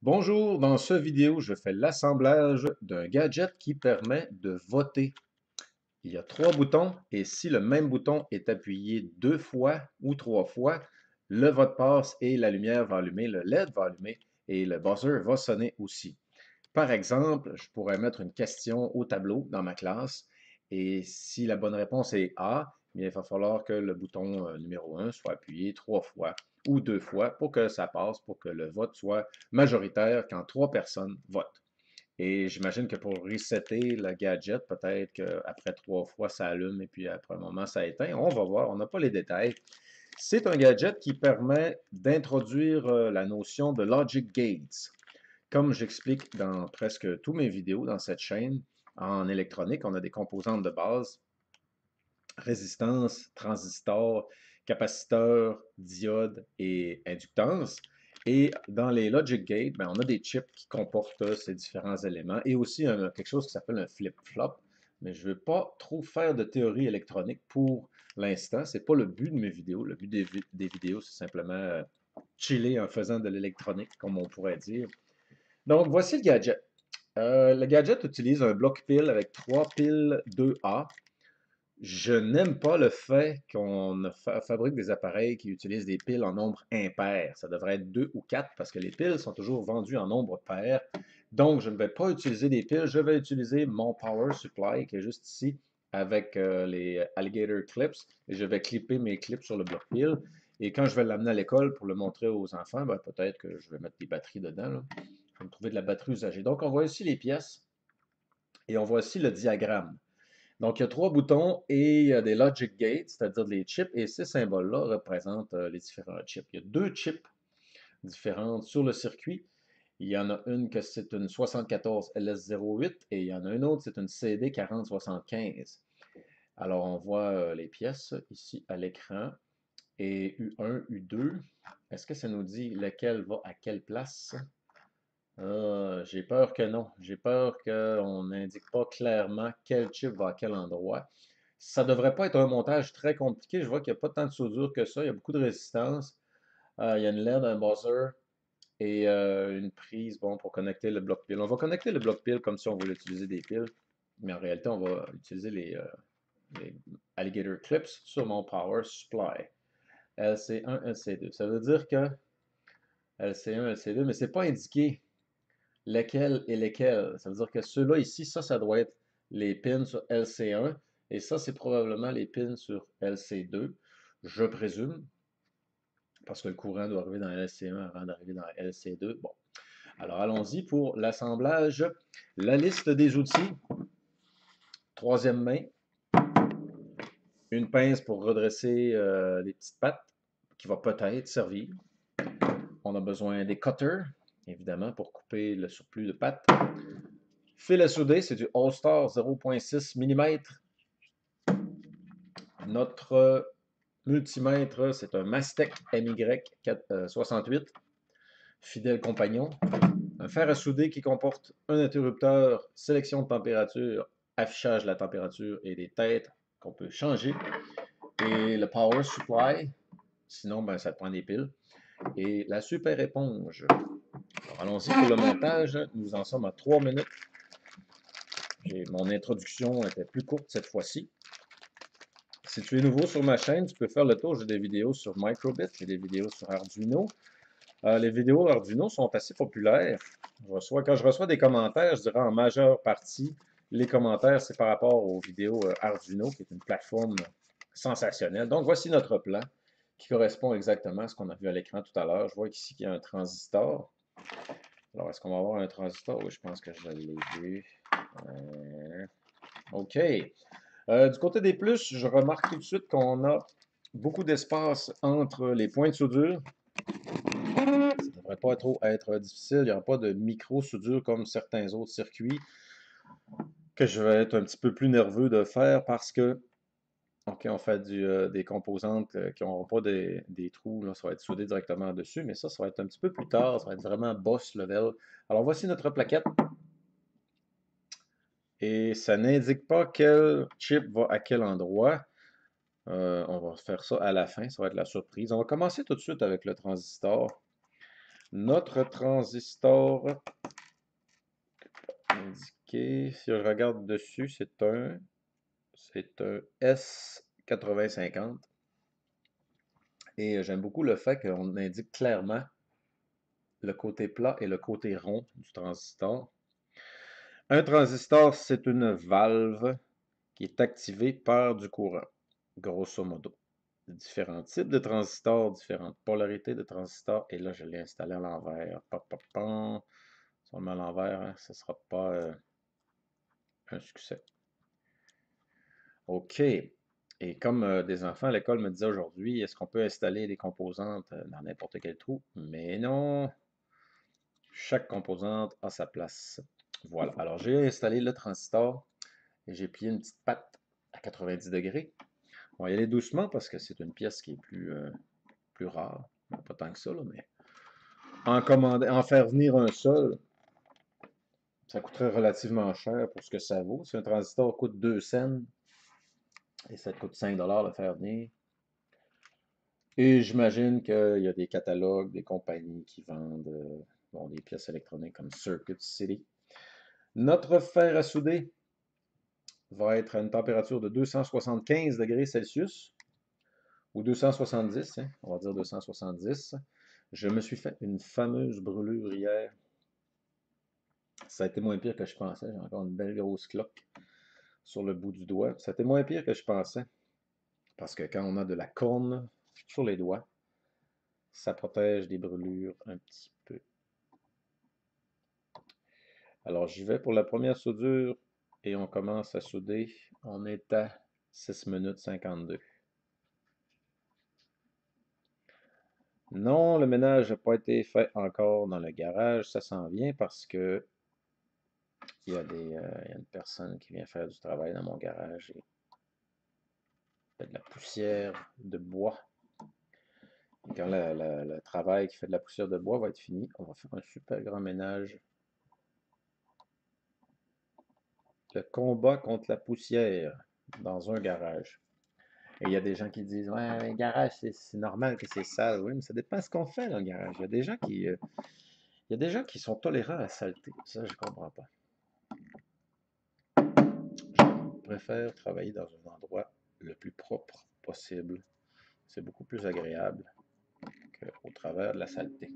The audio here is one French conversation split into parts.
Bonjour, dans cette vidéo, je fais l'assemblage d'un gadget qui permet de voter. Il y a trois boutons et si le même bouton est appuyé deux fois ou trois fois, le vote passe et la lumière va allumer, le LED va allumer et le buzzer va sonner aussi. Par exemple, je pourrais mettre une question au tableau dans ma classe et si la bonne réponse est A, il va falloir que le bouton numéro 1 soit appuyé trois fois ou deux fois pour que ça passe, pour que le vote soit majoritaire quand trois personnes votent. Et j'imagine que pour resetter le gadget, peut-être qu'après trois fois, ça allume et puis après un moment, ça éteint. On va voir, on n'a pas les détails. C'est un gadget qui permet d'introduire la notion de logic gates. Comme j'explique dans presque tous mes vidéos dans cette chaîne, en électronique, on a des composantes de base, résistance, transistor, capaciteur, diode et inductance. Et dans les logic gates, ben, on a des chips qui comportent ces différents éléments et aussi quelque chose qui s'appelle un flip-flop. Mais je ne veux pas trop faire de théorie électronique pour l'instant. Ce n'est pas le but de mes vidéos. Le but des vidéos, c'est simplement chiller en faisant de l'électronique, comme on pourrait dire. Donc, voici le gadget. Le gadget utilise un bloc pile avec trois piles 2A. Je n'aime pas le fait qu'on fabrique des appareils qui utilisent des piles en nombre impair. Ça devrait être 2 ou 4 parce que les piles sont toujours vendues en nombre pair. Donc, je ne vais pas utiliser des piles. Je vais utiliser mon power supply qui est juste ici avec les alligator clips. Et je vais clipper mes clips sur le bloc pile. Et quand je vais l'amener à l'école pour le montrer aux enfants, ben, peut-être que je vais mettre des batteries dedans, là. Je vais me trouver de la batterie usagée. Donc, on voit ici les pièces et on voit ici le diagramme. Donc, il y a trois boutons et il y a des logic gates, c'est-à-dire des chips, et ces symboles-là représentent les différents chips. Il y a deux chips différentes sur le circuit. Il y en a une que c'est une 74 LS08 et il y en a une autre, c'est une CD 4075. Alors, on voit les pièces ici à l'écran. Et U1, U2, est-ce que ça nous dit lequel va à quelle place? J'ai peur que non. J'ai peur qu'on n'indique pas clairement quel chip va à quel endroit. Ça devrait pas être un montage très compliqué. Je vois qu'il n'y a pas tant de soudure que ça. Il y a beaucoup de résistance. Il y a une LED, un buzzer et une prise bon, pour connecter le bloc pile. On va connecter le bloc pile comme si on voulait utiliser des piles. Mais en réalité, on va utiliser les alligator clips sur mon power supply. LC1, LC2. Ça veut dire que LC1, LC2, mais c'est pas indiqué lesquels et lesquels. Ça veut dire que ceux-là ici, ça doit être les pins sur LC1 et ça, c'est probablement les pins sur LC2, je présume, parce que le courant doit arriver dans LC1 avant d'arriver dans LC2. Bon, alors allons-y pour l'assemblage. La liste des outils, troisième main, une pince pour redresser les petites pattes qui va peut-être servir. On a besoin des cutters, évidemment, pour couper le surplus de pattes. Fil à souder, c'est du All-Star 0.6 mm. Notre multimètre, c'est un Mastec MY68, fidèle compagnon. Un fer à souder qui comporte un interrupteur, sélection de température, affichage de la température et des têtes qu'on peut changer. Et le power supply, sinon ben, ça prend des piles. Et la super éponge. Alors, allons-y pour le montage. Nous en sommes à 3 minutes. Mon introduction était plus courte cette fois-ci. Si tu es nouveau sur ma chaîne, tu peux faire le tour. J'ai des vidéos sur Microbit, j'ai des vidéos sur Arduino. Les vidéos Arduino sont assez populaires. Quand je reçois des commentaires, je dirais en majeure partie, les commentaires, c'est par rapport aux vidéos Arduino, qui est une plateforme sensationnelle. Donc, voici notre plan qui correspond exactement à ce qu'on a vu à l'écran tout à l'heure. Je vois ici qu'il y a un transistor. Alors, est-ce qu'on va avoir un transistor? Oui, je pense que je l'ai vu. OK. Du côté des plus, je remarque tout de suite qu'on a beaucoup d'espace entre les points de soudure. Ça ne devrait pas trop être difficile. Il n'y aura pas de micro-soudure comme certains autres circuits que je vais être un petit peu plus nerveux de faire parce que, OK, on fait des composantes qui n'auront pas des trous. Là, ça va être soudé directement dessus, mais ça va être un petit peu plus tard. Ça va être vraiment boss level. Alors, voici notre plaquette. Et ça n'indique pas quel chip va à quel endroit. On va faire ça à la fin, ça va être la surprise. On va commencer tout de suite avec le transistor. Notre transistor indiqué, si je regarde dessus, c'est un S8050. Et j'aime beaucoup le fait qu'on indique clairement le côté plat et le côté rond du transistor. Un transistor, c'est une valve qui est activée par du courant, grosso modo. Différents types de transistors, différentes polarités de transistors. Et là, je l'ai installé à l'envers. Si on le met à l'envers, hein, ce ne sera pas un succès. OK. Et comme des enfants à l'école me disaient aujourd'hui, est-ce qu'on peut installer des composantes dans n'importe quel trou? Mais non, chaque composante a sa place. Voilà. Alors, j'ai installé le transistor et j'ai plié une petite patte à 90 degrés. On va y aller doucement parce que c'est une pièce qui est plus rare. Pas tant que ça, là, mais en faire venir un seul, ça coûterait relativement cher pour ce que ça vaut. Si un transistor coûte 2 cents et ça coûte 5 $ le faire venir, et j'imagine qu'il y a des catalogues, des compagnies qui vendent bon, des pièces électroniques comme Circuit City. Notre fer à souder va être à une température de 275 degrés Celsius ou 270, hein, on va dire 270. Je me suis fait une fameuse brûlure hier. Ça a été moins pire que je pensais. J'ai encore une belle grosse cloque sur le bout du doigt. Ça a été moins pire que je pensais. Parce que quand on a de la corne sur les doigts, ça protège des brûlures un petit peu. Alors j'y vais pour la première soudure et on commence à souder. On est à 6 minutes 52. Non, le ménage n'a pas été fait encore dans le garage. Ça s'en vient parce que il y a une personne qui vient faire du travail dans mon garage et fait de la poussière de bois. Et quand le travail qui fait de la poussière de bois va être fini, on va faire un super grand ménage. Le combat contre la poussière dans un garage. Et il y a des gens qui disent, ouais, un garage, c'est normal que c'est sale. Oui, mais ça dépend de ce qu'on fait dans le garage. Il y a des gens qui sont tolérants à la saleté. Ça, je comprends pas. Je préfère travailler dans un endroit le plus propre possible. C'est beaucoup plus agréable qu'au travers de la saleté.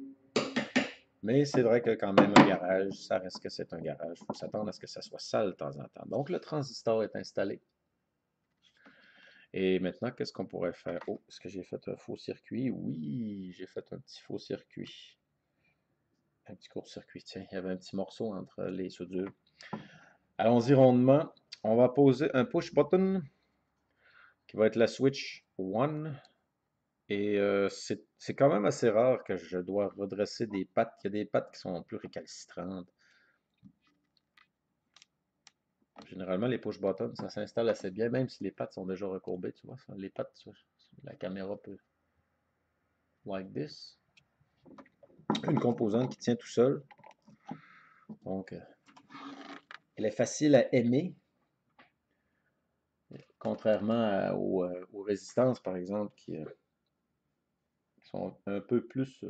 Mais c'est vrai que quand même un garage, ça reste que c'est un garage. Il faut s'attendre à ce que ça soit sale de temps en temps. Donc le transistor est installé. Et maintenant, qu'est-ce qu'on pourrait faire? Oh, est-ce que j'ai fait un faux circuit? Oui, j'ai fait un petit faux circuit. Un petit court-circuit. Tiens, il y avait un petit morceau entre les soudures. Allons-y rondement. On va poser un push button qui va être la switch 1. Et c'est quand même assez rare que je dois redresser des pattes. Il y a des pattes qui sont plus récalcitrantes. Généralement, les push buttons, ça s'installe assez bien, même si les pattes sont déjà recourbées, tu vois. Les pattes, la caméra peut. Like this. Une composante qui tient tout seul. Donc, elle est facile à aimer, contrairement aux résistances, par exemple, qui sont un peu plus.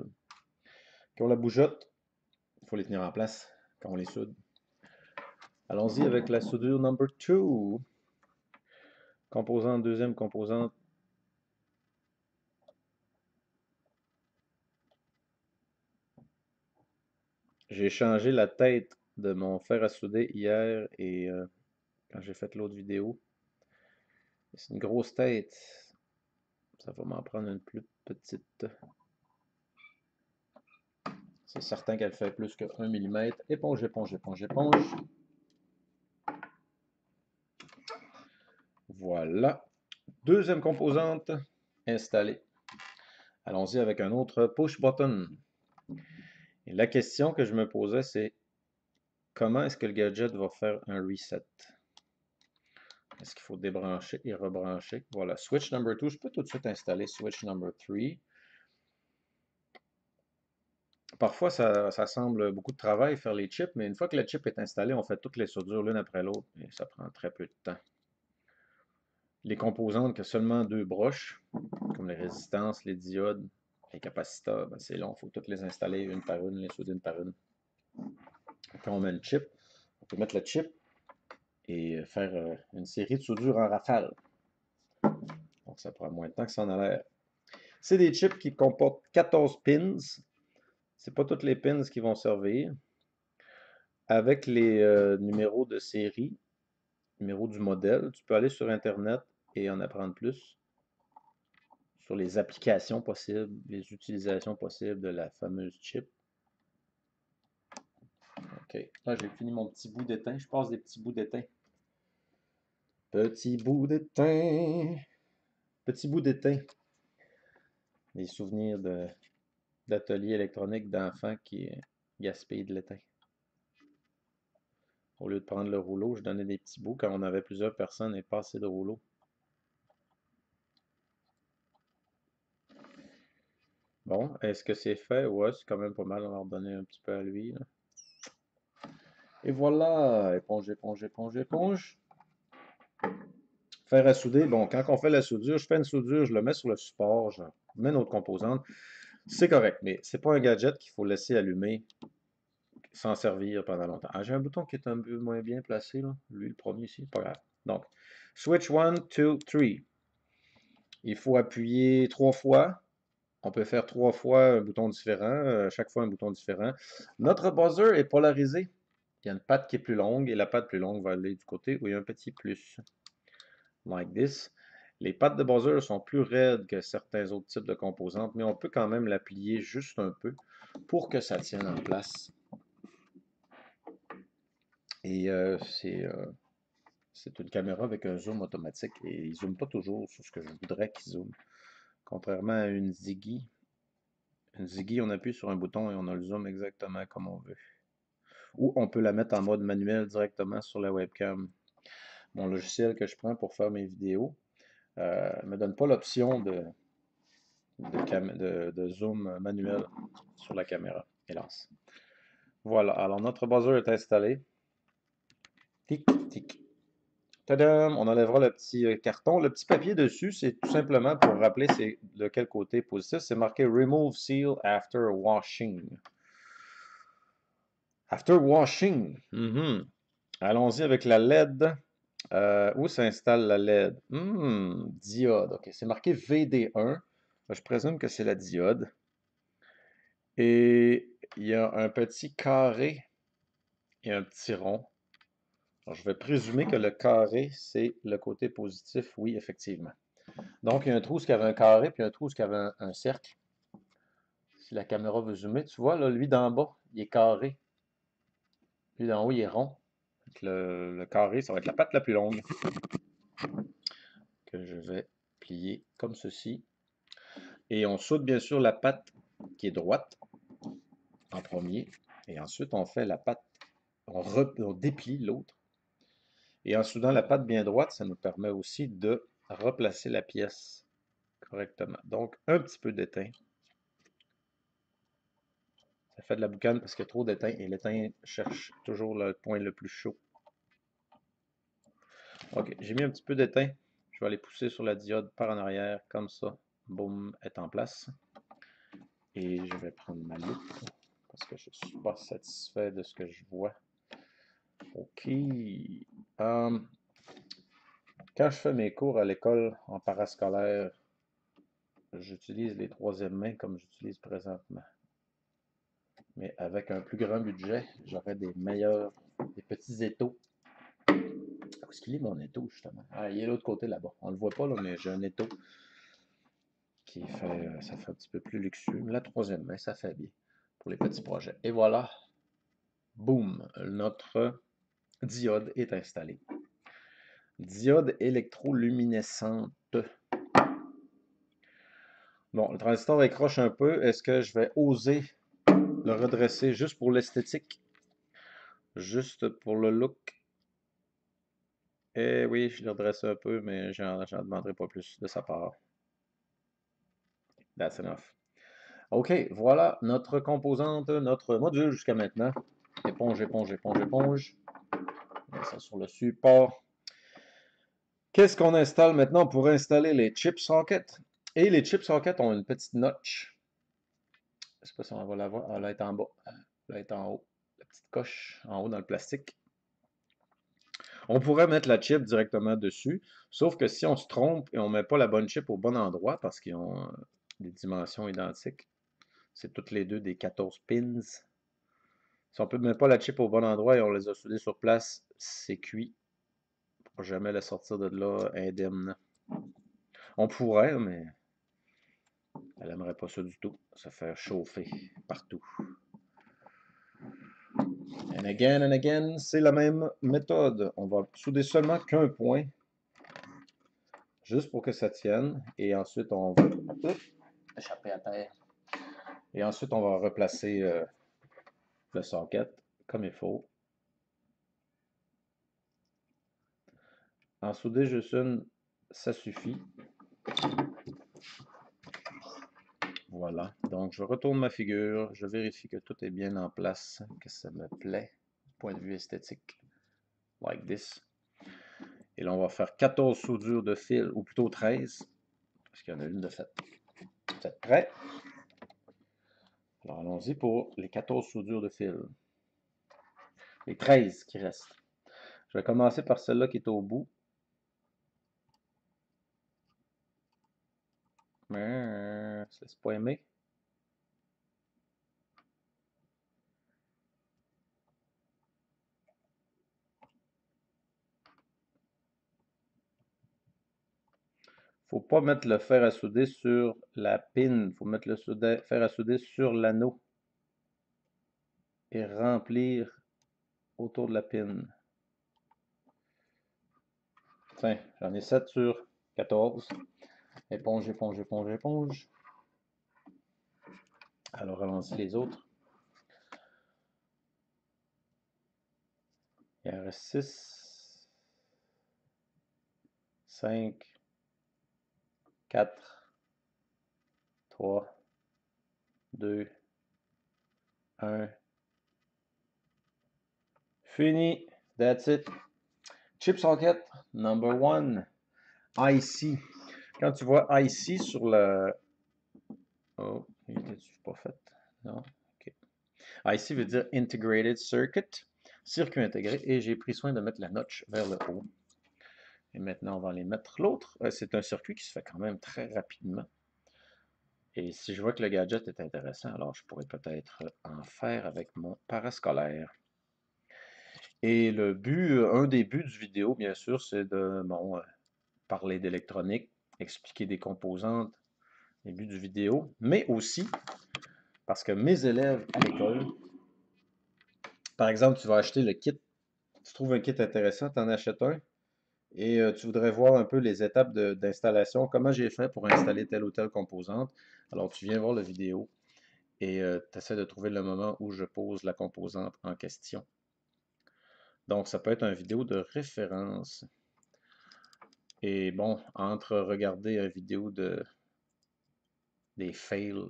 Qui ont la bougeotte. Il faut les tenir en place quand on les soude. Allons-y avec la soudure number 2. Composante, deuxième composante. J'ai changé la tête de mon fer à souder hier et quand j'ai fait l'autre vidéo. C'est une grosse tête. Ça va m'en prendre une plus petite. C'est certain qu'elle fait plus que 1 mm. Éponge, éponge, éponge, éponge. Voilà. Deuxième composante installée. Allons-y avec un autre push button. Et la question que je me posais, c'est comment est-ce que le gadget va faire un reset? Est-ce qu'il faut débrancher et rebrancher? Voilà, switch number 2. Je peux tout de suite installer switch number 3. Parfois, ça semble beaucoup de travail faire les chips, mais une fois que le chip est installé, on fait toutes les soudures l'une après l'autre et ça prend très peu de temps. Les composantes qui ont seulement 2 broches, comme les résistances, les diodes, Les capaciteurs, ben, c'est long, il faut toutes les installer une par une, les souder une par une. Quand on met une chip, on peut mettre le chip et faire une série de soudures en rafale. Donc ça prend moins de temps que ça en a l'air. C'est des chips qui comportent 14 pins. C'est pas toutes les pins qui vont servir. Avec les numéros de série, numéros du modèle, tu peux aller sur Internet et en apprendre plus sur les applications possibles, les utilisations possibles de la fameuse chip. OK. Là, j'ai fini mon petit bout d'étain. Je passe des petits bouts d'étain. Petit bout d'étain. Petit bout d'étain. Des souvenirs d'ateliers électroniques d'enfants qui gaspillent de l'étain. Au lieu de prendre le rouleau, je donnais des petits bouts quand on avait plusieurs personnes et pas assez de rouleau. Bon, est-ce que c'est fait? Ouais, c'est quand même pas mal. On va en redonner un petit peu à lui, là. Et voilà, éponge, éponge, éponge, éponge. Faire à souder. Bon, quand on fait la soudure, je fais une soudure, je le mets sur le support, je mets notre composante. C'est correct, mais c'est pas un gadget qu'il faut laisser allumer sans servir pendant longtemps. Ah, j'ai un bouton qui est un peu moins bien placé, là. Lui, le premier ici, pas grave. Donc, switch 1, 2, 3. Il faut appuyer 3 fois. On peut faire 3 fois un bouton différent, chaque fois un bouton différent. Notre buzzer est polarisé. Il y a une patte qui est plus longue et la patte plus longue va aller du côté où il y a un petit plus. Like this. Les pattes de buzzer sont plus raides que certains autres types de composantes, mais on peut quand même la plier juste un peu pour que ça tienne en place. Et c'est une caméra avec un zoom automatique et il ne zoome pas toujours sur ce que je voudrais qu'il zoome. Contrairement à une Ziggy. Une Ziggy, on appuie sur un bouton et on a le zoom exactement comme on veut. Ou on peut la mettre en mode manuel directement sur la webcam. Mon logiciel que je prends pour faire mes vidéos ne me donne pas l'option de zoom manuel sur la caméra, hélas. Voilà, alors notre buzzer est installé. Tic, tic. Tadam! On enlèvera le petit carton. Le petit papier dessus, c'est tout simplement pour rappeler c'est de quel côté positif. C'est marqué Remove Seal After Washing. After Washing. Allons-y avec la LED. Où s'installe la LED? Diode. OK, c'est marqué VD1. Je présume que c'est la diode. Et il y a un petit carré et un petit rond. Alors, je vais présumer que le carré, c'est le côté positif. Oui, effectivement. Donc, il y a un trou qui avait un carré, puis un trou qui avait un cercle. Si la caméra veut zoomer, tu vois, là, lui d'en bas, il est carré. Lui d'en haut, il est rond. Le carré, ça va être la patte la plus longue que je vais plier comme ceci. Et on soude bien sûr la patte qui est droite en premier. Et ensuite, on fait la patte, on déplie l'autre. Et en soudant la patte bien droite, ça nous permet aussi de replacer la pièce correctement. Donc, un petit peu d'étain. Ça fait de la boucane parce qu'il y a trop d'étain et l'étain cherche toujours le point le plus chaud. Ok, j'ai mis un petit peu d'étain. Je vais aller pousser sur la diode par en arrière, comme ça. Boum, est en place. Et je vais prendre ma loupe parce que je ne suis pas satisfait de ce que je vois. Ok. Quand je fais mes cours à l'école en parascolaire, j'utilise les troisièmes mains comme j'utilise présentement. Mais avec un plus grand budget, j'aurais des petits étaux. Où est-ce qu'il est mon étau, justement? Ah, il est de l'autre côté là-bas. On ne le voit pas, là, mais j'ai un étau qui fait, ça fait un petit peu plus luxueux. Mais la troisième main, ça fait bien pour les petits projets. Et voilà, boum, notre diode est installée. Diode électroluminescente. Bon, le transistor écroche un peu. Est-ce que je vais oser le redresser juste pour l'esthétique? Juste pour le look? Eh oui, je l'ai redressé un peu, mais j'en demanderai pas plus de sa part. That's enough. OK, voilà notre composante, notre module jusqu'à maintenant. Éponge, éponge, éponge, éponge. On met ça sur le support. Qu'est-ce qu'on installe maintenant pour installer les chip sockets? Et les chip sockets ont une petite notch Je sais pas si on va la voir. Ah, là, elle est en bas. Là, elle est en haut. La petite coche en haut dans le plastique. On pourrait mettre la chip directement dessus, sauf que si on se trompe et on ne met pas la bonne chip au bon endroit, parce qu'ils ont des dimensions identiques, c'est toutes les deux des 14 pins. Si on ne met pas la chip au bon endroit et on les a soudés sur place, c'est cuit. Pour jamais la sortir de là indemne. On pourrait, mais elle n'aimerait pas ça du tout. Se faire chauffer partout. And again, c'est la même méthode. On va souder seulement qu'un point, juste pour que ça tienne. Et ensuite, on va échapper à terre. Et ensuite, on va replacer le socket comme il faut. En souder juste une, ça suffit. Voilà. Donc, je retourne ma figure. Je vérifie que tout est bien en place, que ça me plaît du point de vue esthétique. Like this. Et là, on va faire 14 soudures de fil, ou plutôt 13, parce qu'il y en a une de faite. Vous êtes prêts? Alors, allons-y pour les 14 soudures de fil. Les 13 qui restent. Je vais commencer par celle-là qui est au bout. Mais, ça se pas aimer. Faut pas mettre le fer à souder sur la pin. Faut mettre le fer à souder sur l'anneau. Et remplir autour de la pin. Tiens, j'en ai 7 sur 14. Éponge, éponge, éponge, éponge. Alors, allons-y les autres. Il en reste 6, 5, 4, 3, 2, 1. Fini. That's it. Chip socket number 1. IC. Quand tu vois IC sur le... Oh, il était-tu pas fait? Non? OK. IC veut dire Integrated Circuit, circuit intégré, et j'ai pris soin de mettre la notch vers le haut. Et maintenant, on va aller mettre l'autre. C'est un circuit qui se fait quand même très rapidement. Et si je vois que le gadget est intéressant, alors je pourrais peut-être en faire avec mon parascolaire. Et le but, un des buts du vidéo, bien sûr, c'est de parler d'électronique, expliquer des composantes, les buts du vidéo, mais aussi parce que mes élèves à l'école, par exemple, tu vas acheter le kit, tu trouves un kit intéressant, tu en achètes un, et tu voudrais voir un peu les étapes d'installation, comment j'ai fait pour installer telle ou telle composante. Alors, tu viens voir la vidéo et tu essaies de trouver le moment où je pose la composante en question. Donc, ça peut être une vidéo de référence. Et bon, entre regarder une vidéo des fails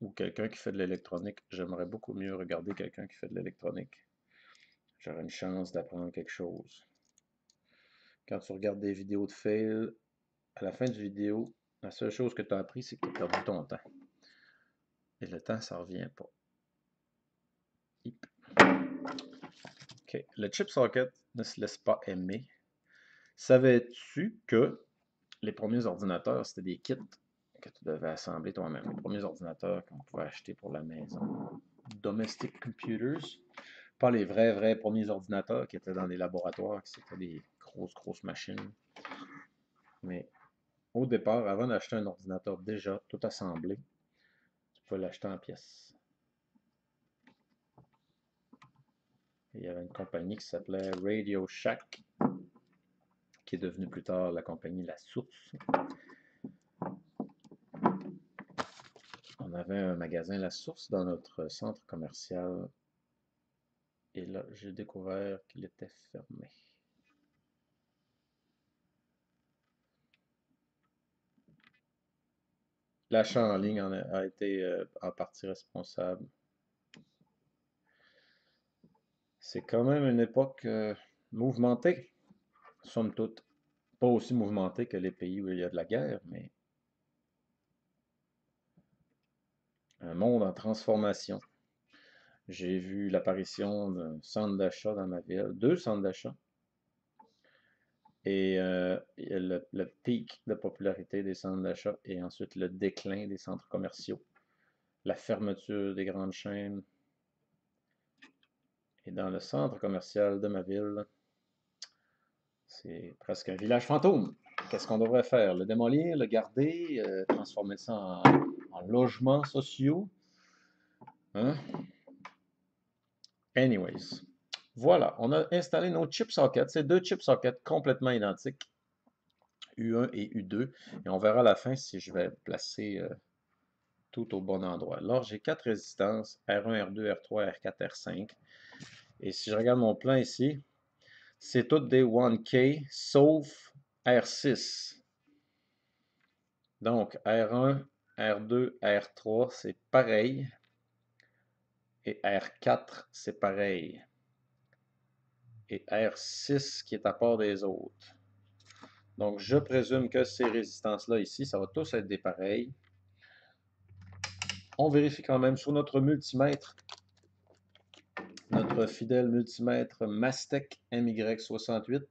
ou quelqu'un qui fait de l'électronique, j'aimerais beaucoup mieux regarder quelqu'un qui fait de l'électronique. J'aurais une chance d'apprendre quelque chose. Quand tu regardes des vidéos de fail, à la fin du vidéo, la seule chose que tu as appris, c'est que tu as perdu ton temps. Et le temps, ça ne revient pas. OK. Le chip socket ne se laisse pas aimer. Savais-tu que les premiers ordinateurs, c'était des kits que tu devais assembler toi-même? Les premiers ordinateurs qu'on pouvait acheter pour la maison. Domestic computers. Pas les vrais premiers ordinateurs qui étaient dans des laboratoires, qui c'était des grosses machines. Mais au départ, avant d'acheter un ordinateur déjà tout assemblé, tu peux l'acheter en pièces. Et il y avait une compagnie qui s'appelait Radio Shack, qui est devenue plus tard la compagnie La Source. On avait un magasin La Source dans notre centre commercial. Et là, j'ai découvert qu'il était fermé. L'achat en ligne a été en partie responsable. C'est quand même une époque mouvementée, somme toute. Pas aussi mouvementée que les pays où il y a de la guerre, mais Un monde en transformation. J'ai vu l'apparition d'un centre d'achat dans ma ville, 2 centres d'achat, et le pic de popularité des centres d'achat, et ensuite le déclin des centres commerciaux, la fermeture des grandes chaînes. Et dans le centre commercial de ma ville, c'est presque un village fantôme. Qu'est-ce qu'on devrait faire? Le démolir, le garder, transformer ça en logements sociaux? Hein? Anyways. Voilà, on a installé nos chip sockets. C'est 2 chip sockets complètement identiques, U1 et U2. Et on verra à la fin si je vais placer tout au bon endroit. Alors, j'ai 4 résistances, R1, R2, R3, R4, R5. Et si je regarde mon plan ici, c'est toutes des 1K, sauf R6. Donc, R1, R2, R3, c'est pareil. Et R4, c'est pareil. Et R6 qui est à part des autres. Donc, je présume que ces résistances-là ici, ça va tous être des pareils. On vérifie quand même sur notre multimètre, notre fidèle multimètre Mastec MY68.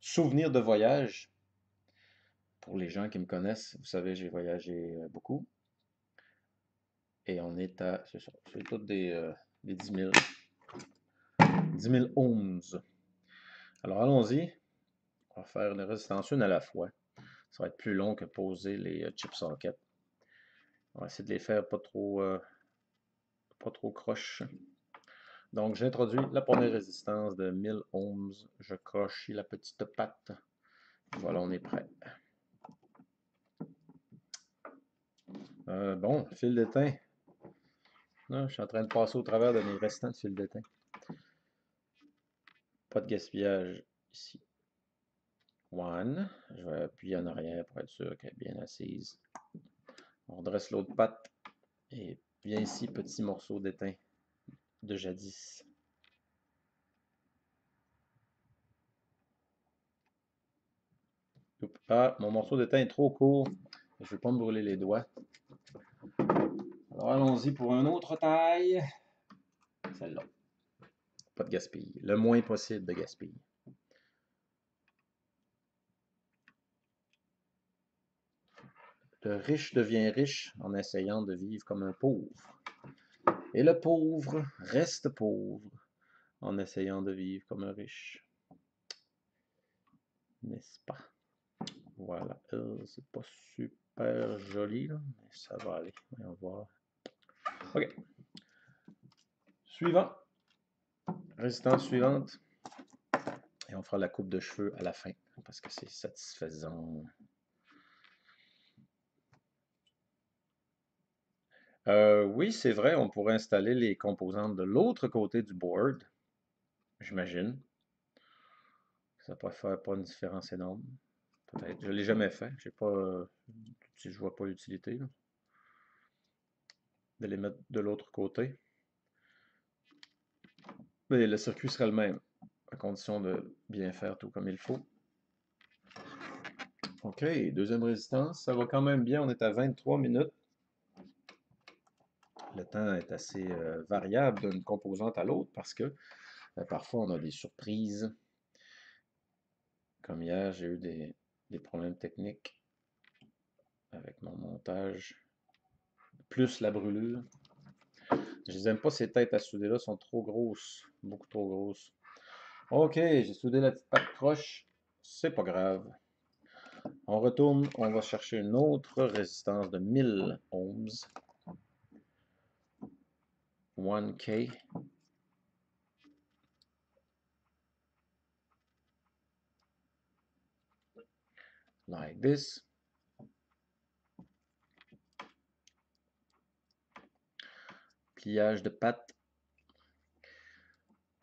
Souvenir de voyage. Pour les gens qui me connaissent, vous savez, j'ai voyagé beaucoup. Et on est à, c'est ça, c'est toutes des 10 000. 10 000 ohms. Alors, allons-y. On va faire une résistance une à la fois. Ça va être plus long que poser les chip sockets. On va essayer de les faire pas trop croche. Donc, j'introduis la première résistance de 1000 ohms. Je croche la petite patte. Voilà, on est prêt. Bon, fil d'étain. Je suis en train de passer au travers de mes restants de fil d'étain. Pas de gaspillage ici. One. Je vais appuyer en arrière pour être sûr qu'elle est bien assise. On redresse l'autre patte. Et viens ici, petit morceau d'étain de jadis. Ah, mon morceau d'étain est trop court. Je ne veux pas me brûler les doigts. Alors allons-y pour une autre taille. Celle-là. Pas de gaspille. Le moins possible de gaspille. Le riche devient riche en essayant de vivre comme un pauvre. Et le pauvre reste pauvre en essayant de vivre comme un riche. N'est-ce pas? Voilà. C'est pas super joli, là, mais ça va aller. Voyons voir. OK. Suivant. Résistance suivante. Et on fera la coupe de cheveux à la fin, parce que c'est satisfaisant. Oui, c'est vrai, on pourrait installer les composantes de l'autre côté du board, j'imagine. Ça pourrait faire pas une différence énorme. Peut-être. Je ne l'ai jamais fait. J'ai pas, je vois pas l'utilité de les mettre de l'autre côté. Mais le circuit sera le même, à condition de bien faire tout comme il faut. OK, deuxième résistance. Ça va quand même bien. On est à 23 minutes. Le temps est assez variable d'une composante à l'autre parce que parfois on a des surprises. Comme hier, j'ai eu des problèmes techniques avec mon montage, plus la brûlure. Je les aime pas, ces têtes à souder là sont trop grosses, beaucoup trop grosses. Ok, j'ai soudé la petite patte croche, c'est pas grave. On retourne, on va chercher une autre résistance de 1000 ohms. 1K. Like this. Pliage de patte.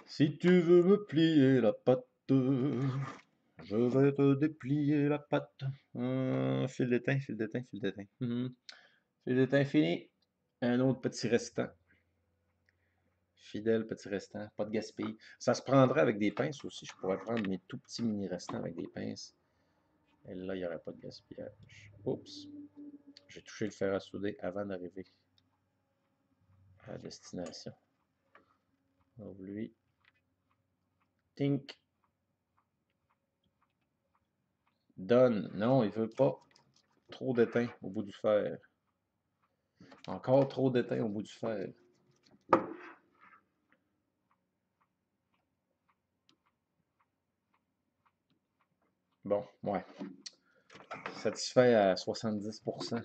Si tu veux me plier la patte, je vais te déplier la patte. Fil d'étain, fil d'étain, fil d'étain. Fil d'étain fini. Un autre petit restant. Fidèle petit restant, pas de gaspille. Ça se prendrait avec des pinces aussi. Je pourrais prendre mes tout petits mini restants avec des pinces. Et là, il n'y aurait pas de gaspillage. Oups. J'ai touché le fer à souder avant d'arriver. à destination. Donc lui, Tink. Donne. Non, il veut pas. Trop d'étain au bout du fer. Encore trop d'étain au bout du fer. Bon, ouais. Satisfait à 70%.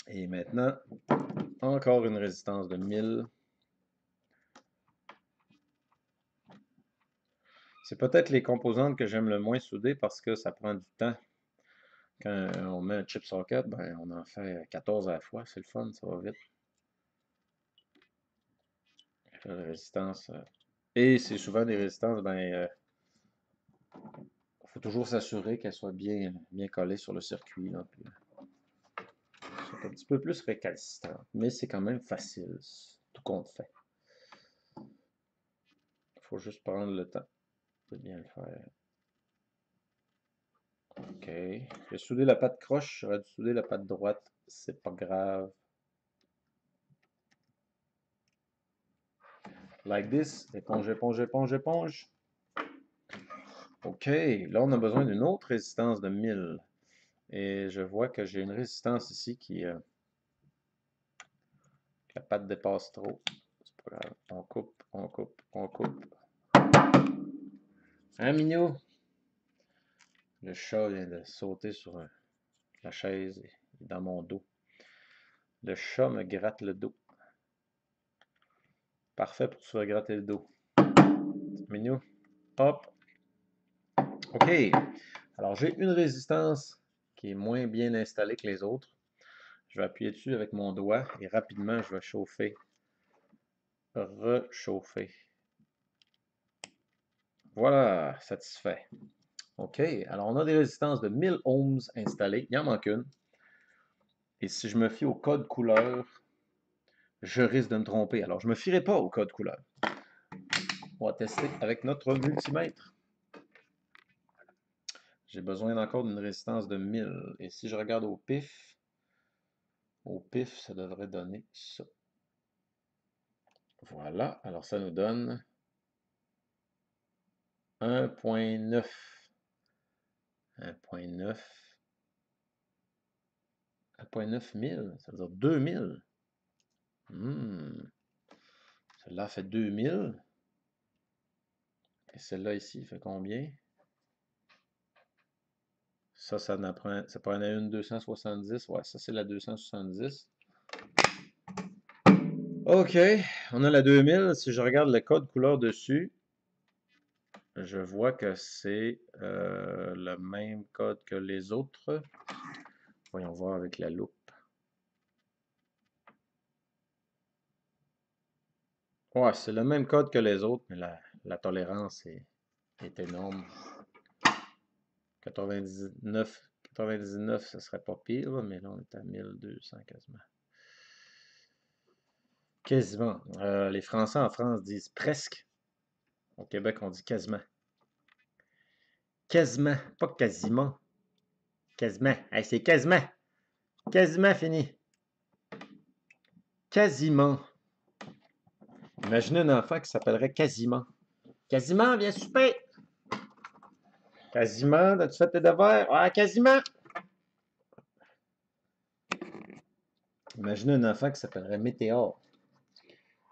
Et maintenant, encore une résistance de 1000. C'est peut-être les composantes que j'aime le moins souder parce que ça prend du temps. Quand on met un chip socket, ben, on en fait 14 à la fois. C'est le fun, ça va vite. La résistance. Et c'est souvent des résistances, ben, faut toujours s'assurer qu'elles soient bien collées sur le circuit. Là, puis, c'est un petit peu plus récalcitrant, mais c'est quand même facile, tout compte fait. Il faut juste prendre le temps de bien le faire. Ok. J'ai soudé la patte croche, j'aurais dû souder la patte droite. C'est pas grave. Like this. Éponge, éponge, éponge, éponge. Ok. Là, on a besoin d'une autre résistance de 1000. Et je vois que j'ai une résistance ici qui... la patte dépasse trop. C'est pas grave. On coupe, on coupe, on coupe. Hein, Mignot? Le chat vient de sauter sur la chaise et dans mon dos. Le chat me gratte le dos. Parfait pour se faire gratter le dos. Mignot. Hop. OK. Alors, j'ai une résistance qui est moins bien installée que les autres. Je vais appuyer dessus avec mon doigt et rapidement, je vais chauffer. Rechauffer. Voilà, satisfait. OK. Alors, on a des résistances de 1000 ohms installées. Il en manque une. Et si je me fie au code couleur, je risque de me tromper. Alors, je ne me fierai pas au code couleur. On va tester avec notre multimètre. J'ai besoin encore d'une résistance de 1000. Et si je regarde au pif, ça devrait donner ça. Voilà. Alors, ça nous donne 1.9. 1.9. 1.9 000. Ça veut dire 2000. Celle-là fait 2000. Et celle-là ici fait combien? Ça en prenait une 270. Ouais, ça c'est la 270. OK, on a la 2000. Si je regarde le code couleur dessus, je vois que c'est le même code que les autres. Voyons voir avec la loupe. Ouais, c'est le même code que les autres, mais la tolérance est énorme. 99, ça serait pas pire, là, mais là, on est à 1200 quasiment. Quasiment. Les Français en France disent presque. Au Québec, on dit quasiment. Quasiment, pas quasiment. Quasiment. Hey, c'est quasiment. Quasiment fini. Quasiment. Imaginez un enfant qui s'appellerait Quasiment. Quasiment, viens souper. Quasiment, as-tu fait tes devoirs? Ah, quasiment. Imaginez un enfant qui s'appellerait Météor.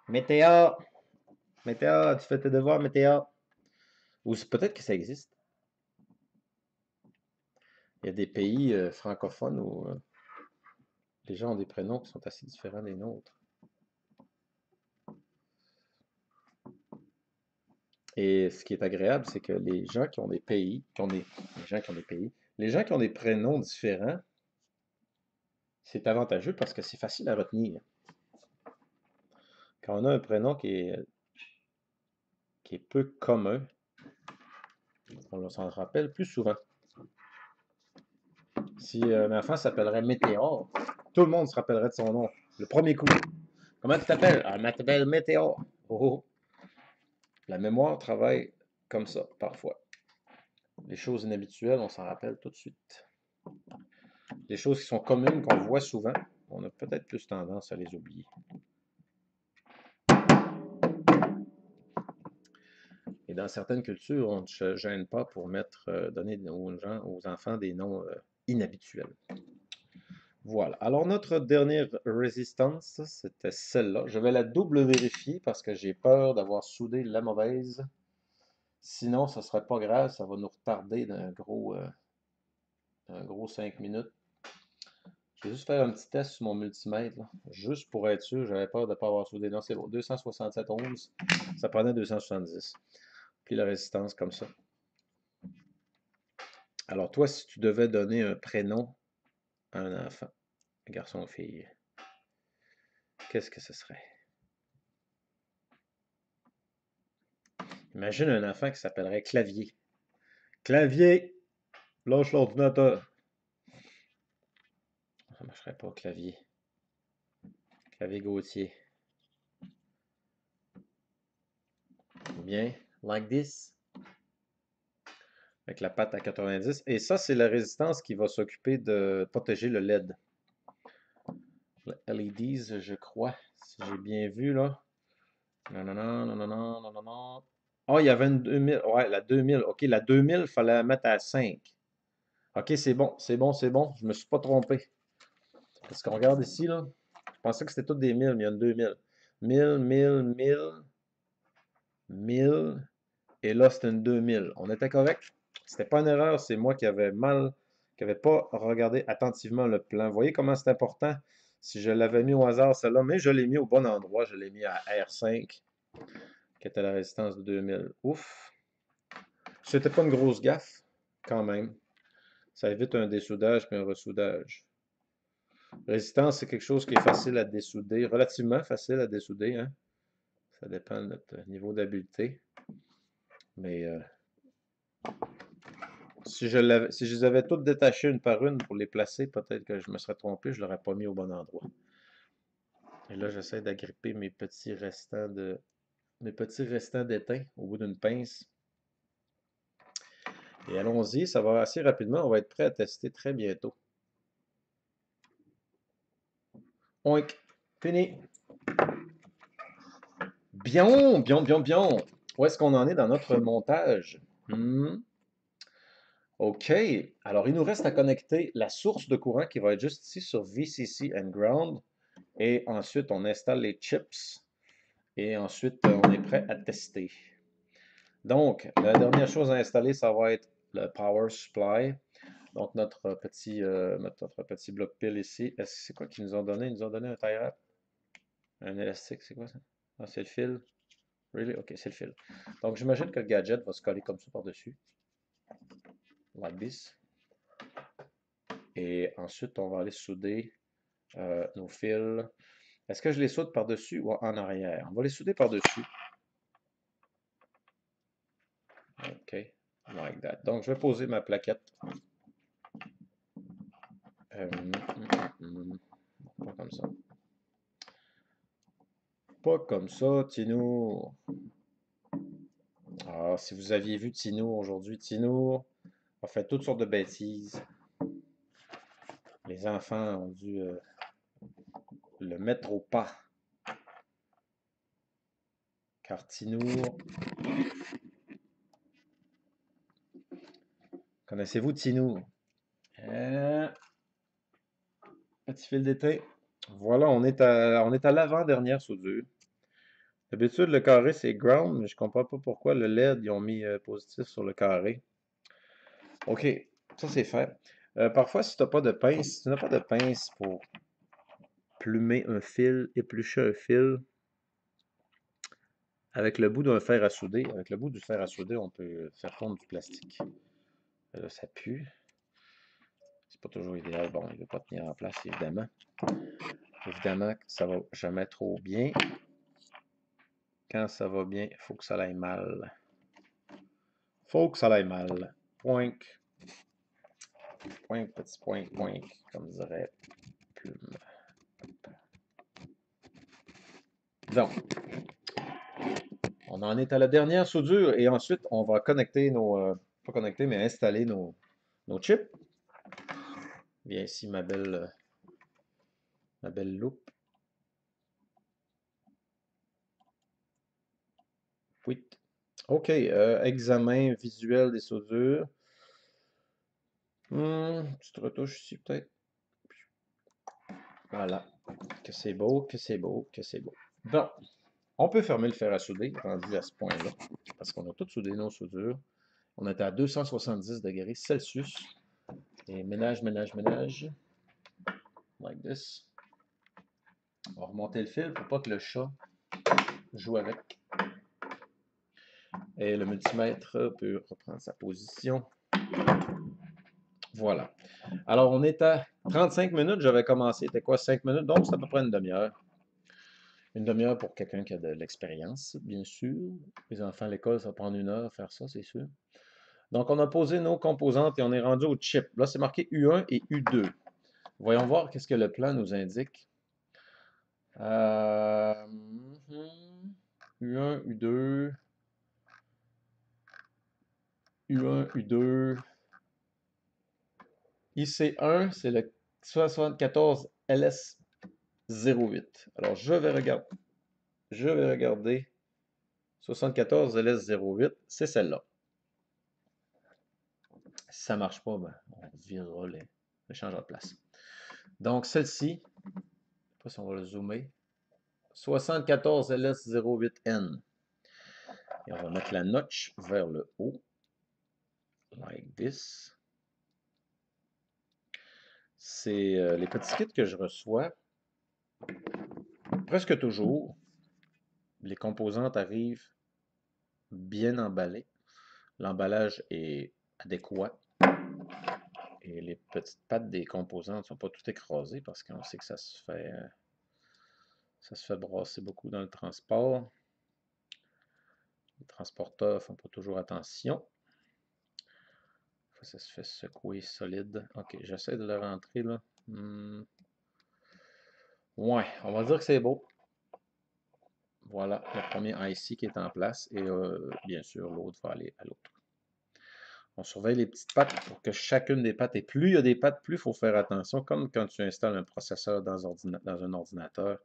Météor. Météor, tu fais tes devoirs, Météor. Ou peut-être que ça existe. Il y a des pays francophones où les gens ont des prénoms qui sont assez différents des nôtres. Et ce qui est agréable, c'est que les gens qui ont des pays, les gens qui ont des prénoms différents, c'est avantageux parce que c'est facile à retenir. Quand on a un prénom qui est peu commun, on s'en rappelle plus souvent. Si un enfant s'appellerait Météor, tout le monde se rappellerait de son nom. Le premier coup. Comment tu t'appelles? Ah, je m'appelle Météor. Oh, oh. La mémoire travaille comme ça, parfois. Les choses inhabituelles, on s'en rappelle tout de suite. des choses qui sont communes, qu'on voit souvent, on a peut-être plus tendance à les oublier. Et dans certaines cultures, on ne se gêne pas pour donner aux enfants des noms inhabituels. Voilà. Alors, notre dernière résistance, c'était celle-là. Je vais la double vérifier parce que j'ai peur d'avoir soudé la mauvaise. Sinon, ce ne serait pas grave, ça va nous retarder d'un gros 5 minutes. Je vais juste faire un petit test sur mon multimètre, là, juste pour être sûr, j'avais peur de ne pas avoir soudé. Non, c'est bon, 267,11, ça prenait 270. Puis la résistance comme ça. Alors toi, si tu devais donner un prénom à un enfant, un garçon ou fille, qu'est-ce que ce serait? Imagine un enfant qui s'appellerait Clavier. Clavier, lâche l'ordinateur. Ça ne marcherait pas, Clavier. Clavier Gauthier. Ou bien, like this. Avec la patte à 90. Et ça, c'est la résistance qui va s'occuper de protéger le LED. Le LEDs, je crois, si j'ai bien vu, là. Non, non, non, non, non, non, non, non, non. Oh, il y avait une 2000. Ouais, la 2000. OK, la 2000, il fallait la mettre à 5. OK, c'est bon, c'est bon, c'est bon. Je me suis pas trompé. Parce qu'on regarde ici, là. Je pensais que c'était toutes des 1000, mais il y a une 2000. 1000, 1000, 1000, 1000. Et là, c'était une 2000. On était correct? C'était pas une erreur, c'est moi qui avais pas regardé attentivement le plan. Vous voyez comment c'est important? Si je l'avais mis au hasard, celle-là, mais je l'ai mis au bon endroit. Je l'ai mis à R5, qui était la résistance de 2000. Ouf! C'était pas une grosse gaffe, quand même. Ça évite un dessoudage puis un ressoudage. Résistance, c'est quelque chose qui est facile à dessouder, relativement facile à dessouder, hein? Ça dépend de notre niveau d'habileté. Mais si je les avais toutes détachées une par une pour les placer, peut-être que je me serais trompé, je ne l'aurais pas mis au bon endroit. Et là, j'essaie d'agripper mes petits restants d'étain au bout d'une pince. Et allons-y, ça va assez rapidement, on va être prêt à tester très bientôt. Oink, fini. Bien, bien, bien, bien. Où est-ce qu'on en est dans notre montage? OK. Alors, il nous reste à connecter la source de courant qui va être juste ici sur VCC and Ground. Et ensuite, on installe les chips. Et ensuite, on est prêt à tester. Donc, la dernière chose à installer, ça va être le Power Supply. Donc, notre petit bloc pile ici. C'est quoi qu'ils nous ont donné? Ils nous ont donné un tie wrap. Un élastique, c'est quoi ça? Ah, c'est le fil. Really? OK, c'est le fil. Donc, j'imagine que le gadget va se coller comme ça par-dessus. Like this. Et ensuite, on va aller souder nos fils. Est-ce que je les soude par-dessus ou en arrière? On va les souder par-dessus. OK, like that. Donc, je vais poser ma plaquette. Pas comme ça. Pas comme ça, Tino. Ah, si vous aviez vu Tino aujourd'hui, Tino a fait toutes sortes de bêtises. Les enfants ont dû le mettre au pas. Car Tino... Connaissez-vous Tino? Petit fil d'été. Voilà, on est à l'avant-dernière soudure. D'habitude, le carré, c'est ground, mais je comprends pas pourquoi le LED, ils ont mis positif sur le carré. OK, ça c'est fait. Parfois, si tu n'as pas de pince, si tu n'as pas de pince pour plumer un fil, éplucher un fil, avec le bout d'un fer à souder, avec le bout du fer à souder, on peut faire fondre du plastique. Là, ça pue. C'est pas toujours idéal. Bon, il ne veut pas tenir en place, évidemment. Évidemment, ça va jamais trop bien. Quand ça va bien, il faut que ça aille mal. Faut que ça aille mal. Point. Point, petit point, point, comme dirait Plume. Donc, on en est à la dernière soudure et ensuite, on va connecter pas connecter, mais installer nos chips. Viens ici, ma belle loupe. Oui. OK, examen visuel des soudures. Petite retouche ici, peut-être. Voilà. Que c'est beau, que c'est beau, que c'est beau. Bon, on peut fermer le fer à souder, rendu à ce point-là, parce qu'on a tout soudé nos soudures. On est à 270 degrés Celsius. Et ménage, ménage, ménage. Like this. On va remonter le fil pour pas que le chat joue avec. Et le multimètre peut reprendre sa position. Voilà. Alors, on est à 35 minutes. J'avais commencé, c'était quoi, 5 minutes? Donc, c'est à peu près une demi-heure. Une demi-heure pour quelqu'un qui a de l'expérience, bien sûr. Les enfants à l'école, ça va prendre une heure à faire ça, c'est sûr. Donc, on a posé nos composantes et on est rendu au chip. Là, c'est marqué U1 et U2. Voyons voir qu'est-ce que le plan nous indique. U1, U2, U1, U2. IC1, c'est le 74 LS08. Alors, je vais regarder 74 LS08, c'est celle-là. Si ça ne marche pas, ben, on virera le changeur de place. Donc, celle-ci, je ne sais pas si on va le zoomer, 74 LS08N. Et on va mettre la notch vers le haut, like this. C'est les petits kits que je reçois, presque toujours. Les composantes arrivent bien emballées. L'emballage est adéquat. Et les petites pattes des composantes ne sont pas toutes écrasées parce qu'on sait que ça se fait brasser beaucoup dans le transport. Les transporteurs ne font pas toujours attention. Ça se fait secouer solide. Ok, j'essaie de le rentrer là. Ouais, on va dire que c'est beau. Voilà, le premier IC qui est en place. Et bien sûr, l'autre va aller à l'autre. On surveille les petites pattes pour que chacune des pattes, et plus il y a des pattes, plus il faut faire attention, comme quand tu installes un processeur dans un ordinateur.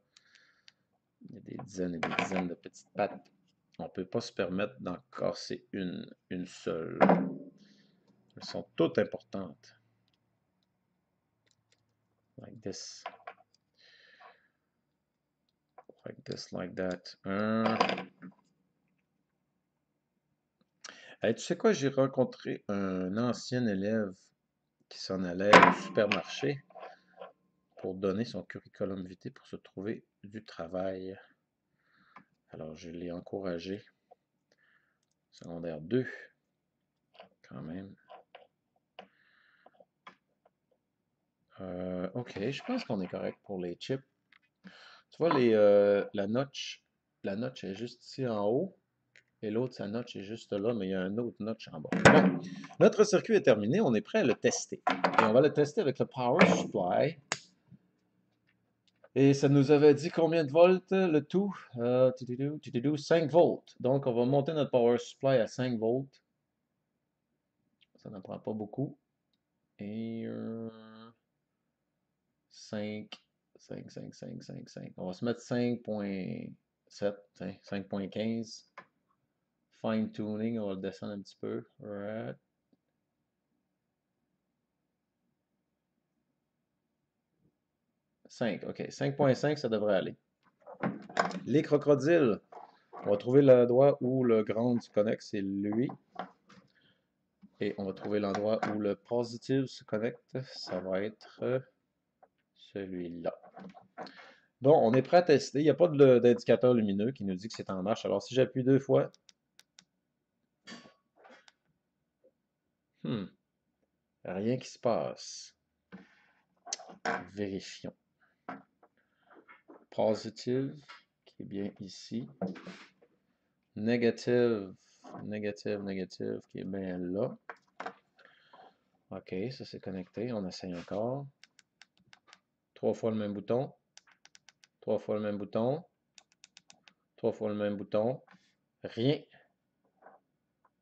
Il y a des dizaines et des dizaines de petites pattes. On ne peut pas se permettre d'en casser une seule. Elles sont toutes importantes. Like this. Like this, like that. Hey, tu sais quoi, j'ai rencontré un ancien élève qui s'en allait au supermarché pour donner son curriculum vitae pour se trouver du travail. Alors, je l'ai encouragé. Secondaire 2, quand même. OK, je pense qu'on est correct pour les chips. Tu vois, la notch est juste ici en haut. Et l'autre, sa notch est juste là, mais il y a un autre notch en bas. Bon, notre circuit est terminé. On est prêt à le tester. Et on va le tester avec le power supply. Et ça nous avait dit combien de volts le tout? 5 volts. Donc, on va monter notre power supply à 5 volts. Ça n'en prend pas beaucoup. Et 5. On va se mettre 5.7, 5.15. Fine tuning, on va le descendre un petit peu. Right. 5, ok. 5.5, ça devrait aller. Les crocodiles. On va trouver l'endroit où le ground se connecte, c'est lui. Et on va trouver l'endroit où le positive se connecte, ça va être celui-là. Bon, on est prêt à tester. Il n'y a pas d'indicateur lumineux qui nous dit que c'est en marche. Alors, si j'appuie 2 fois, rien qui se passe. Vérifions. Positive, qui est bien ici. Negative, qui est bien là. OK, ça c'est connecté. On essaye encore. 3 fois le même bouton. 3 fois le même bouton. 3 fois le même bouton. Rien.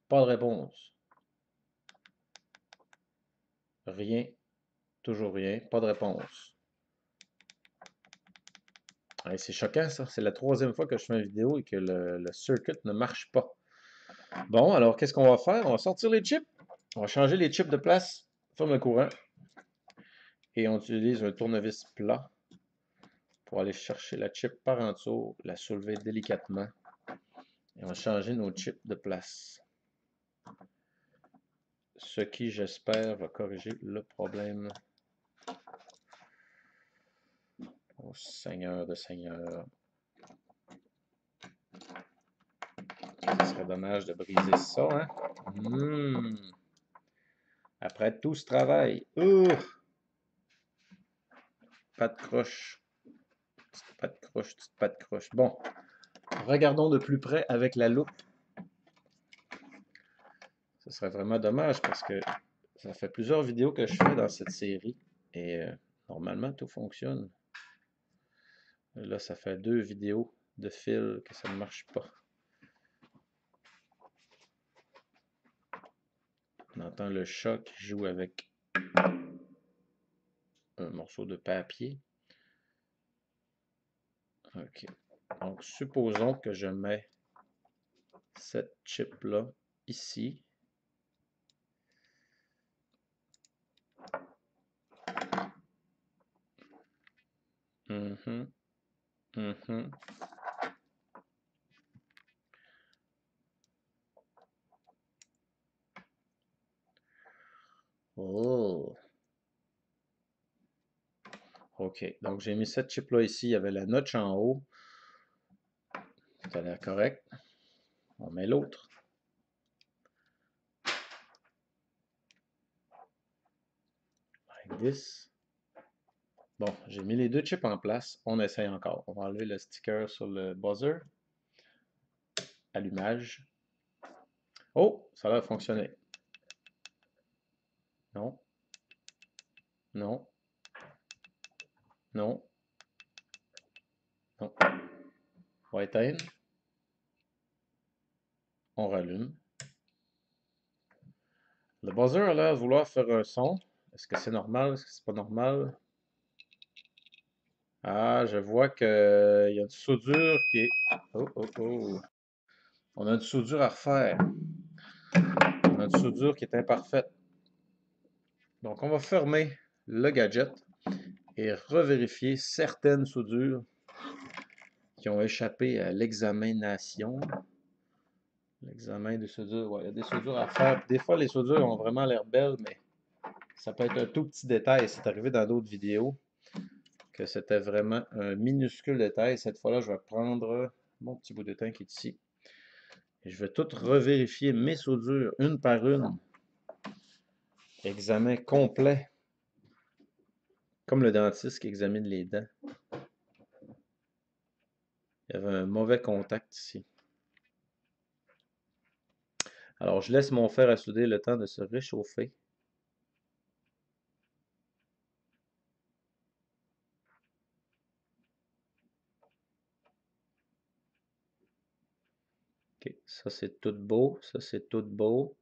Pas de réponse. Rien. Toujours rien. Pas de réponse. Ouais, c'est choquant, ça. C'est la troisième fois que je fais une vidéo et que le circuit ne marche pas. Bon, alors, qu'est-ce qu'on va faire? On va sortir les chips. On va changer les chips de place. Ferme le courant. Et on utilise un tournevis plat pour aller chercher la chip par en dessous, la soulever délicatement. Et on va changer nos chips de place. Ce qui, j'espère, va corriger le problème. Oh, Seigneur de Seigneur. Ce serait dommage de briser ça, hein? Après tout ce travail. Pas de croche. Petite pas de croche, petite pas de croche. Bon, regardons de plus près avec la loupe. Ce serait vraiment dommage parce que ça fait plusieurs vidéos que je fais dans cette série et normalement tout fonctionne. Là, ça fait 2 vidéos de fil que ça ne marche pas. On entend le chat qui joue avec un morceau de papier. Ok. Donc, supposons que je mets cette chip-là ici. Mhm, mhm. Oh. OK. Donc, j'ai mis cette chip-là ici. Il y avait la notch en haut. Ça a l'air correct. On met l'autre. Like this. Bon, j'ai mis les deux chips en place. On essaye encore. On va enlever le sticker sur le buzzer. Allumage. Oh, ça a l'air de fonctionner. Non. Non. Non. Non. On va éteindre. On rallume. Le buzzer a l'air de vouloir faire un son. Est-ce que c'est normal? Est-ce que c'est pas normal? Ah, je vois qu'il y a une soudure qui est... Oh, oh, oh. On a une soudure à refaire. On a une soudure qui est imparfaite. Donc, on va fermer le gadget et revérifier certaines soudures qui ont échappé à l'examination. L'examen de soudure, ouais, il y a des soudures à faire. Des fois, les soudures ont vraiment l'air belles, mais ça peut être un tout petit détail. C'est arrivé dans d'autres vidéos que c'était vraiment un minuscule détail. Cette fois-là, je vais prendre mon petit bout de teint qui est ici. Et je vais tout revérifier mes soudures une par une. Examen complet. Comme le dentiste qui examine les dents. Il y avait un mauvais contact ici. Alors, je laisse mon fer à souder le temps de se réchauffer. OK, ça c'est tout beau, ça c'est tout beau.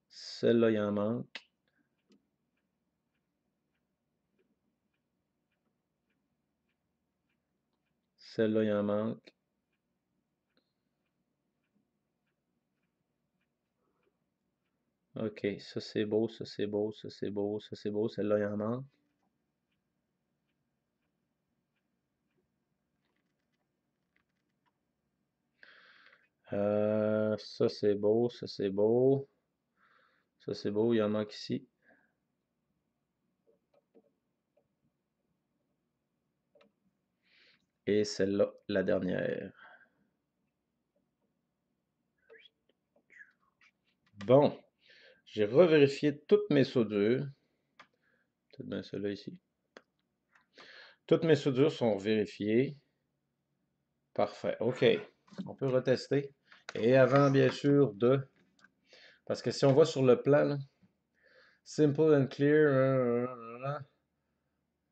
Celle-là, il en manque. Celle-là, il en manque. OK, ça c'est beau, ça c'est beau, ça c'est beau, ça c'est beau. Celle-là, il en manque. Ça c'est beau, ça c'est beau. Ça c'est beau, il en manque ici. Et celle-là, la dernière. Bon, j'ai revérifié toutes mes soudures. Peut-être bien celle-là ici. Toutes mes soudures sont vérifiées. Parfait. OK. On peut retester. Et avant, bien sûr, de... Parce que si on va sur le plan, là, Simple and clear,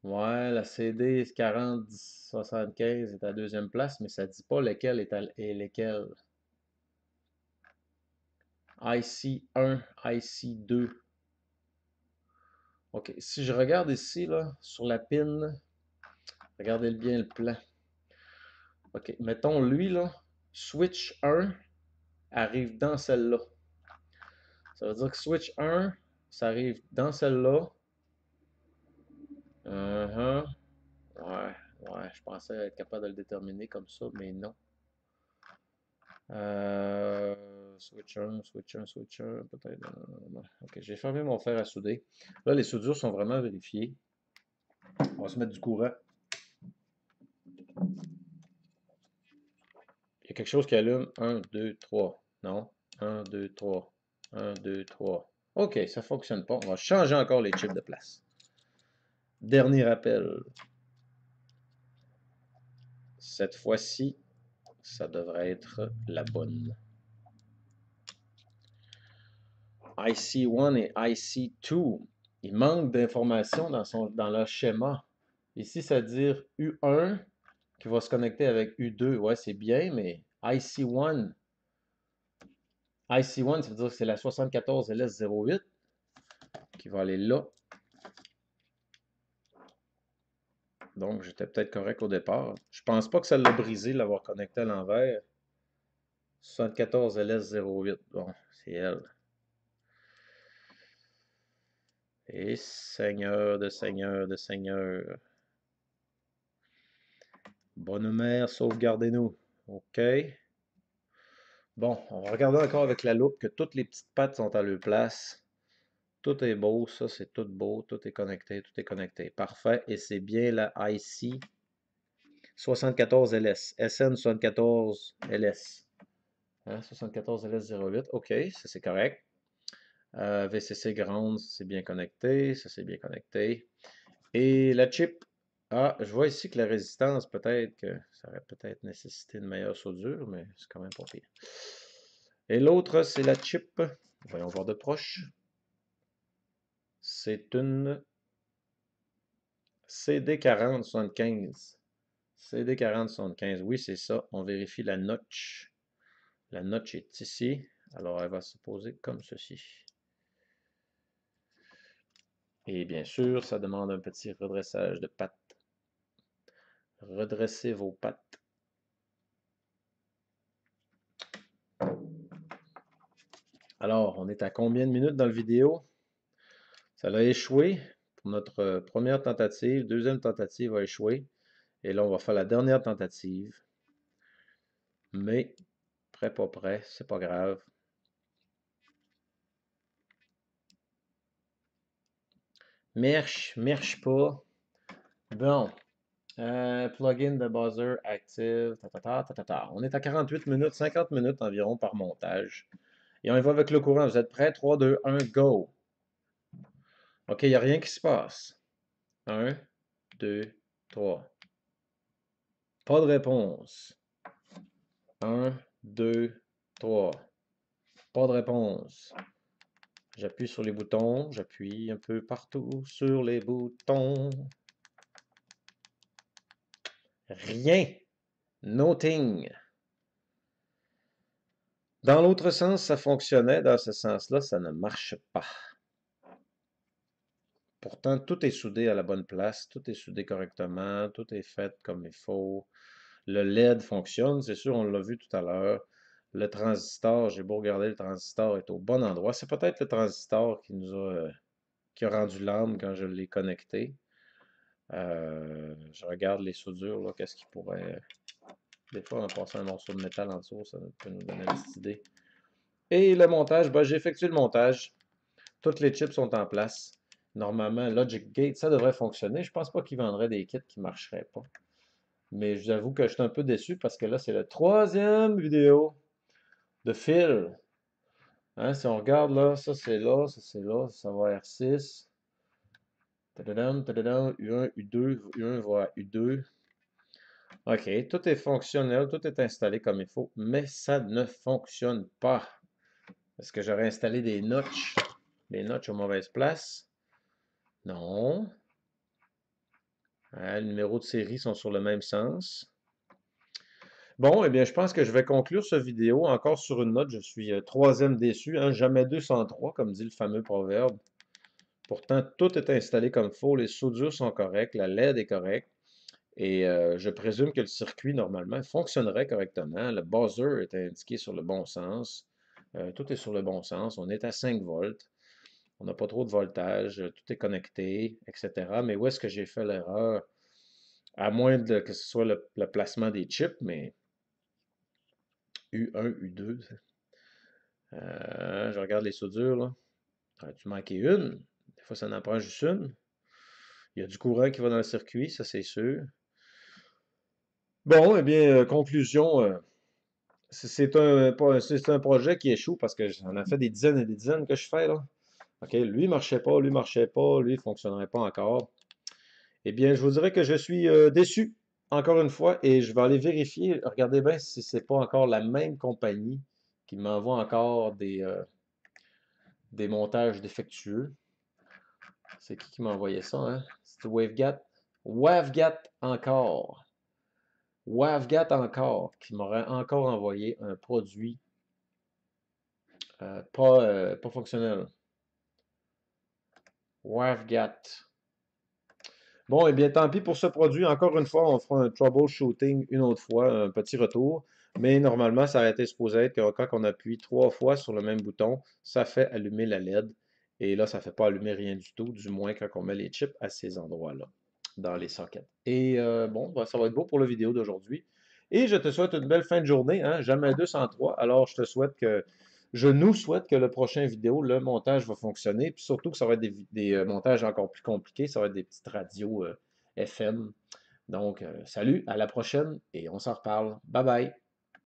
ouais, la CD 4075 est à la deuxième place, mais ça ne dit pas lequel est lequel. IC1, IC2. OK, si je regarde ici, là, sur la pin, regardez bien le plan. OK, mettons lui, là, switch 1 arrive dans celle-là. Ça veut dire que switch 1, ça arrive dans celle-là. Uh-huh. Ouais, ouais, je pensais être capable de le déterminer comme ça, mais non. Switch 1, switch 1, switch 1, peut-être. Ok, j'ai fermé mon fer à souder. Là, les soudures sont vraiment vérifiées. On va se mettre du courant. Il y a quelque chose qui allume. 1, 2, 3. Non. 1, 2, 3. 1, 2, 3. Ok, ça fonctionne pas. On va changer encore les chips de place. Dernier appel. Cette fois-ci, ça devrait être la bonne. IC1 et IC2. Il manque d'informations dans leur schéma. Ici, ça veut dire U1 qui va se connecter avec U2. Ouais, c'est bien, mais IC1, IC1, ça veut dire que c'est la 74LS08 qui va aller là. Donc, j'étais peut-être correct au départ. Je pense pas que ça l'a brisé, l'avoir connecté à l'envers. 74LS08. Bon, c'est elle. Et Seigneur de Seigneur de Seigneur. Bonne mère, sauvegardez-nous. OK. Bon, on va regarder encore avec la loupe que toutes les petites pattes sont à leur place. Tout est beau, ça c'est tout beau, tout est connecté, tout est connecté. Parfait, et c'est bien la IC 74LS, SN74LS. Hein, 74LS08, ok, ça c'est correct. VCC ground, c'est bien connecté, ça c'est bien connecté. Et la chip, ah, je vois ici que la résistance, peut-être que ça aurait peut-être nécessité une meilleure soudure, mais c'est quand même pas pire. Et l'autre, c'est la chip, voyons voir de proche. C'est une CD4075. CD4075, oui, c'est ça. On vérifie la notch. La notch est ici. Alors, elle va se poser comme ceci. Et bien sûr, ça demande un petit redressage de pattes. Redressez vos pattes. Alors, on est à combien de minutes dans la vidéo? Ça a échoué pour notre première tentative. Deuxième tentative a échoué. Et là, on va faire la dernière tentative. Mais, prêt, pas prêt, c'est pas grave. Merche pas. Bon. Plugin de buzzer active. On est à 48 minutes, 50 minutes environ par montage. Et on y va avec le courant. Vous êtes prêts? 3, 2, 1, go. OK, il n'y a rien qui se passe. 1, 2, 3. Pas de réponse. 1, 2, 3. Pas de réponse. J'appuie sur les boutons. J'appuie un peu partout sur les boutons. Rien. Nothing. Dans l'autre sens, ça fonctionnait. Dans ce sens-là, ça ne marche pas. Pourtant, tout est soudé à la bonne place, tout est soudé correctement, tout est fait comme il faut. Le LED fonctionne, c'est sûr, on l'a vu tout à l'heure. Le transistor, j'ai beau regarder, le transistor est au bon endroit. C'est peut-être le transistor qui a rendu l'âme quand je l'ai connecté. Je regarde les soudures, là, qu'est-ce qui pourrait... Des fois, en passant un morceau de métal en dessous, ça peut nous donner une petite idée. Et le montage, ben, j'ai effectué le montage. Toutes les chips sont en place. Normalement, Logic Gate, ça devrait fonctionner. Je pense pas qu'ils vendraient des kits qui ne marcheraient pas. Mais j'avoue que je suis un peu déçu parce que là, c'est la troisième vidéo de fil. Hein, si on regarde là, ça c'est là, ça c'est là, ça va à R6. Tadadam, tadadam, U1, U2, U1 va à U2. OK, tout est fonctionnel, tout est installé comme il faut, mais ça ne fonctionne pas. Est-ce que j'aurais installé des notches aux mauvaises places? Non. Les numéros de série sont sur le même sens. Bon, eh bien, je pense que je vais conclure cette vidéo encore sur une note. Je suis troisième déçu, hein, jamais 203, comme dit le fameux proverbe. Pourtant, tout est installé comme il faut, les soudures sont correctes, la LED est correcte, et je présume que le circuit, normalement, fonctionnerait correctement. Le buzzer est indiqué sur le bon sens. Tout est sur le bon sens. On est à 5 volts. On n'a pas trop de voltage. Tout est connecté, etc. Mais où est-ce que j'ai fait l'erreur? À moins que ce soit le placement des chips, mais U1, U2. Je regarde les soudures, là. Tu manqué une? Des fois, ça n'en prend juste une. Il y a du courant qui va dans le circuit, ça c'est sûr. Bon, eh bien, conclusion, c'est un projet qui échoue parce que j'en ai fait des dizaines et des dizaines que je fais là. OK, lui marchait pas, lui fonctionnerait pas encore. Eh bien, je vous dirais que je suis déçu, encore une fois, et je vais aller vérifier, regardez bien si c'est pas encore la même compagnie qui m'envoie encore des montages défectueux. C'est qui m'a envoyé ça, hein? C'est WaveGat. WaveGat encore. WaveGat encore, qui m'aurait encore envoyé un produit pas fonctionnel. WaveGat. Bon, eh bien, tant pis pour ce produit. Encore une fois, on fera un troubleshooting une autre fois, un petit retour. Mais normalement, ça aurait été supposé être que quand on appuie 3 fois sur le même bouton, ça fait allumer la LED. Et là, ça ne fait pas allumer rien du tout, du moins quand on met les chips à ces endroits-là, dans les sockets. Et bon, ben, ça va être beau pour la vidéo d'aujourd'hui. Et je te souhaite une belle fin de journée, hein? Jamais 2 sans 3. Alors, je nous souhaite que le prochain vidéo, le montage va fonctionner. Puis surtout que ça va être des montages encore plus compliqués. Ça va être des petites radios FM. Donc, salut, à la prochaine et on s'en reparle. Bye bye.